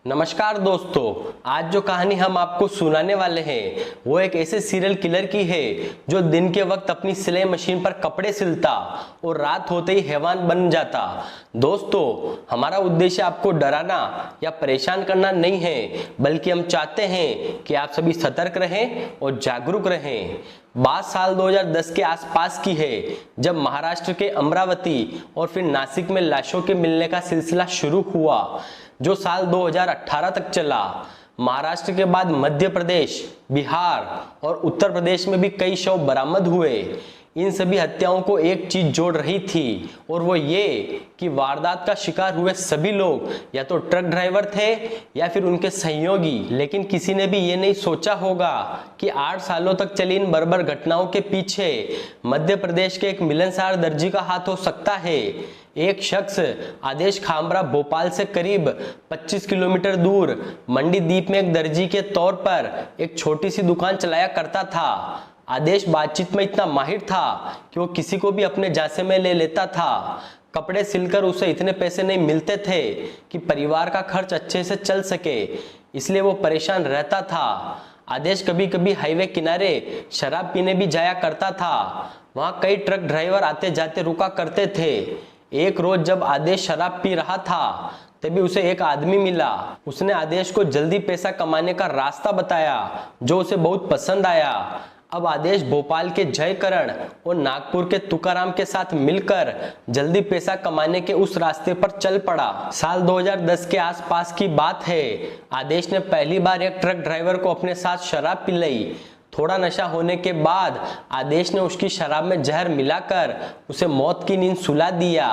नमस्कार दोस्तों, आज जो कहानी हम आपको सुनाने वाले हैं वो एक ऐसे सीरियल किलर की है जो दिन के वक्त अपनी सिलाई मशीन पर कपड़े सिलता और रात होते ही हैवान बन जाता। दोस्तों, हमारा उद्देश्य आपको डराना या परेशान करना नहीं है, बल्कि हम चाहते हैं कि आप सभी सतर्क रहें और जागरूक रहें। बात साल 2010 के आसपास की है, जब महाराष्ट्र के अमरावती और फिर नासिक में लाशों के मिलने का सिलसिला शुरू हुआ, जो साल 2018 तक चला। महाराष्ट्र के बाद मध्य प्रदेश, बिहार और उत्तर प्रदेश में भी कई शव बरामद हुए। इन सभी हत्याओं को एक चीज जोड़ रही थी, और वो ये कि वारदात का शिकार हुए सभी लोग या तो ट्रक ड्राइवर थे या फिर उनके सहयोगी। लेकिन किसी ने भी ये नहीं सोचा होगा कि 8 सालों तक चली इन बर्बर घटनाओं के पीछे मध्य प्रदेश के एक मिलनसार दर्जी का हाथ हो सकता है। एक शख्स आदेश खामरा भोपाल से करीब 25 किलोमीटर दूर मंडीदीप में एक दर्जी के तौर पर एक छोटी सी दुकान चलाया करता था। आदेश बातचीत में इतना माहिर था कि वो किसी को भी अपने जासे में ले लेता था। कपड़े सिलकर उसे इतने पैसे नहीं मिलते थे कि परिवार का खर्च अच्छे से चल सके, इसलिए वो परेशान रहता था। आदेश कभी कभी हाईवे किनारे शराब पीने भी जाया करता था। वहाँ कई ट्रक ड्राइवर आते जाते रुका करते थे। एक रोज जब आदेश शराब पी रहा था, तभी उसे एक आदमी मिला। उसने आदेश को जल्दी पैसा कमाने का रास्ता बताया, जो उसे बहुत पसंद आया। अब आदेश भोपाल के जयकरण और नागपुर के तुकाराम के साथ मिलकर जल्दी पैसा कमाने के उस रास्ते पर चल पड़ा। साल 2010 के आसपास की बात है। आदेश ने पहली बार एक ट्रक ड्राइवर को अपने साथ शराब पिलाई। थोड़ा नशा होने के बाद आदेश ने उसकी शराब में जहर मिलाकर उसे मौत की नींद सुला दिया।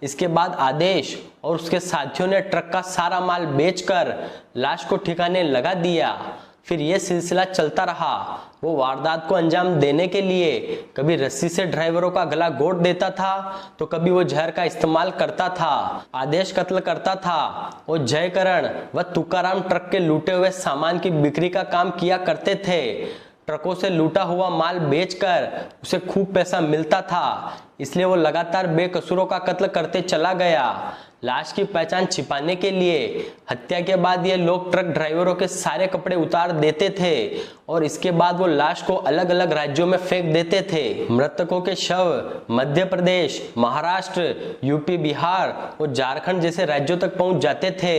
इसके बाद आदेश और उसके साथियों ने ट्रक का सारा माल बेचकर लाश को ठिकाने लगा दिया। फिर यह सिलसिला चलता रहा। वो वारदात को अंजाम देने के लिए कभी रस्सी से ड्राइवरों का गला घोट देता था, तो कभी वो जहर का इस्तेमाल करता था। आदेश कत्ल करता था और जयकरण व तुकाराम ट्रक के लूटे हुए सामान की बिक्री का काम किया करते थे। ट्रकों से लूटा हुआ माल बेचकर उसे खूब पैसा मिलता था, इसलिए वो लगातार बेकसूरों का कत्ल करते चला गया। लाश की पहचान छिपाने के लिए हत्या के बाद ये लोग ट्रक ड्राइवरों के सारे कपड़े उतार देते थे और इसके बाद वो लाश को अलग अलग राज्यों में फेंक देते थे। मृतकों के शव मध्य प्रदेश, महाराष्ट्र, यूपी, बिहार और झारखंड जैसे राज्यों तक पहुंच जाते थे।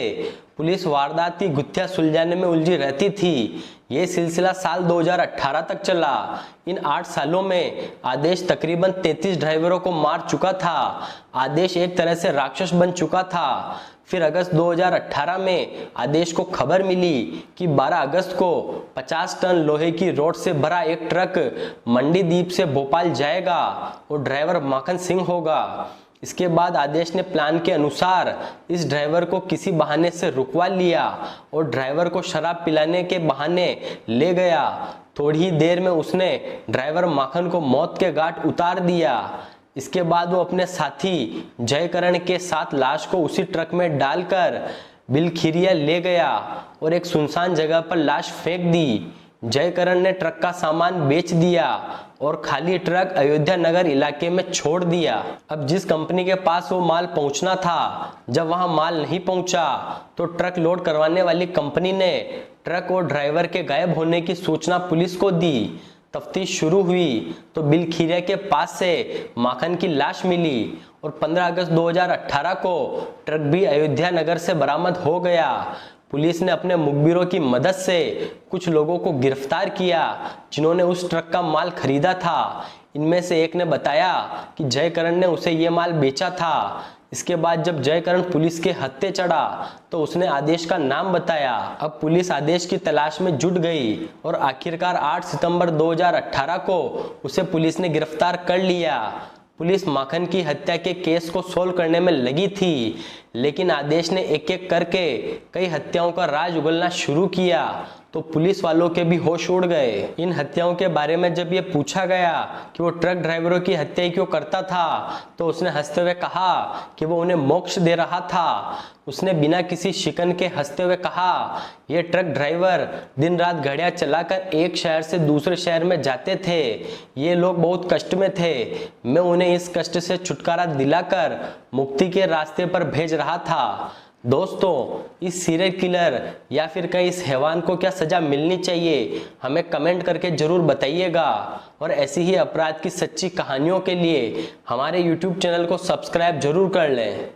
पुलिस वारदात की गुत्थियां सुलझाने में उलझी रहती थी। ये सिलसिला साल 2018 तक चला। इन 8 सालों में आदेश तकरीबन 33 ड्राइवरों को मार चुका था। आदेश एक तरह से राक्षस बन चुका था। फिर अगस्त 2018 में आदेश को खबर मिली कि 12 अगस्त को 50 टन लोहे की रॉड से भरा एक ट्रक मंडीदीप से भोपाल जाएगा और ड्राइवर माखन सिंह होगा। इसके बाद आदेश ने प्लान के अनुसार इस ड्राइवर को किसी बहाने से रुकवा लिया और ड्राइवर को शराब पिलाने के बहाने ले गया। थोड़ी ही देर में उसने ड्राइवर माखन को मौत के घाट उतार दिया। इसके बाद वो अपने साथी जयकरण के साथ लाश को उसी ट्रक में डालकर बिलखिरिया ले गया और एक सुनसान जगह पर लाश फेंक दी। जयकरण ने ट्रक का सामान बेच दिया और खाली ट्रक अयोध्या नगर इलाके में छोड़ दिया। अब जिस कंपनी के पास वो माल पहुंचना था, जब वहां माल नहीं पहुंचा तो ट्रक लोड करवाने वाली कंपनी ने ट्रक और ड्राइवर के गायब होने की सूचना पुलिस को दी। तफ्तीश शुरू हुई तो बिलखिरिया के पास से माखन की लाश मिली और 15 अगस्त 2018 को ट्रक भी अयोध्या नगर से बरामद हो गया। पुलिस ने अपने मुखबिरों की मदद से कुछ लोगों को गिरफ्तार किया जिन्होंने उस ट्रक का माल खरीदा था। इनमें से एक ने बताया कि जयकरण ने उसे ये माल बेचा था। इसके बाद जब जयकरण पुलिस के हत्थे चढ़ा तो उसने आदेश का नाम बताया। अब पुलिस आदेश की तलाश में जुट गई और आखिरकार 8 सितंबर 2018 को उसे पुलिस ने गिरफ्तार कर लिया। पुलिस माखन की हत्या के केस को सोल्व करने में लगी थी, लेकिन आदेश ने एक एक करके कई हत्याओं का राज उगलना शुरू किया तो पुलिस वालों के भी होश उड़ गए। इन हत्याओं के बारे में जब ये पूछा गया कि वो ट्रक ड्राइवरों की हत्या क्यों करता था, तो उसने हंसते हुए कहा कि वो उन्हें मोक्ष दे रहा था। उसने बिना किसी शिकन के हंसते हुए कहा, ये ट्रक ड्राइवर दिन रात गाड़ियां चलाकर एक शहर से दूसरे शहर में जाते थे। ये लोग बहुत कष्ट में थे। मैं उन्हें इस कष्ट से छुटकारा दिलाकर मुक्ति के रास्ते पर भेज रहा था। दोस्तों, इस सीरियल किलर या फिर कहीं इस हैवान को क्या सजा मिलनी चाहिए, हमें कमेंट करके जरूर बताइएगा। और ऐसी ही अपराध की सच्ची कहानियों के लिए हमारे YouTube चैनल को सब्सक्राइब जरूर कर लें।